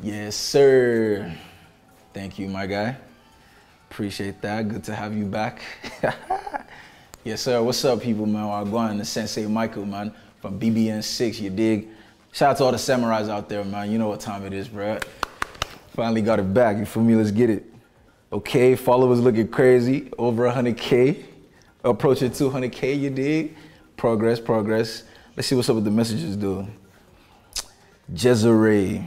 Yes, sir. Thank you, my guy. Appreciate that. Good to have you back. Yes, sir. What's up, people, man? I'm going to Sensei Michael, man, from BBN6, you dig? Shout out to all the samurais out there, man. You know what time it is, bro. Finally got it back. You feel me? Let's get it. Okay, followers looking crazy. Over 100K. Approaching 200K, you dig? Progress, progress. Let's see what's up with the messages, dude. Jezere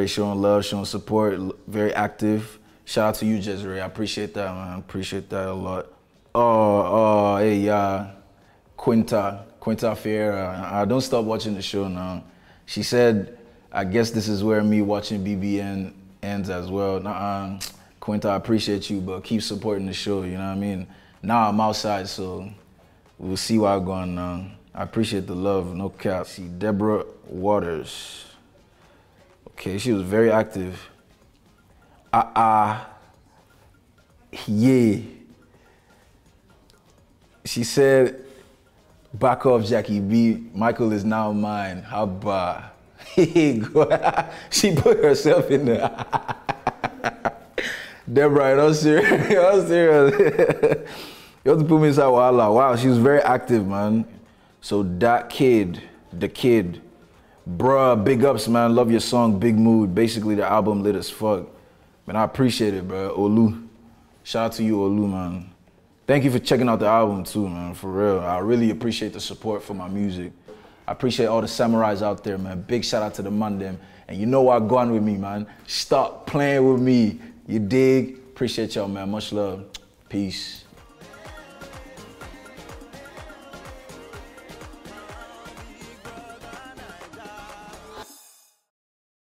showing love, showing support, very active. Shout out to you, Jezere. I appreciate that, man. I appreciate that a lot. Hey, Quinta Fiera. Don't stop watching the show now. She said, I guess this is where me watching BBN ends as well. Quinta, I appreciate you, but keep supporting the show, you know what I mean? Now I'm outside, so we'll see where I'm going now. I appreciate the love, no cap. See, Deborah Waters. Okay, she was very active. Yeah. She said, back off, Jackie B. Michael is now mine. How about? She put herself in there. Deborah, I'm serious. I'm serious. You have to put me inside Wala. Wow, she was very active, man. So the kid, bruh, big ups, man. Love your song, Big Mood. Basically, the album lit as fuck. Man, I appreciate it, bro. Olu, shout out to you, Olu, man. Thank you for checking out the album too, man, for real. I really appreciate the support for my music. I appreciate all the samurais out there, man. Big shout out to the man them. And you know what going with me, man. Stop playing with me. You dig? Appreciate y'all, man. Much love. Peace.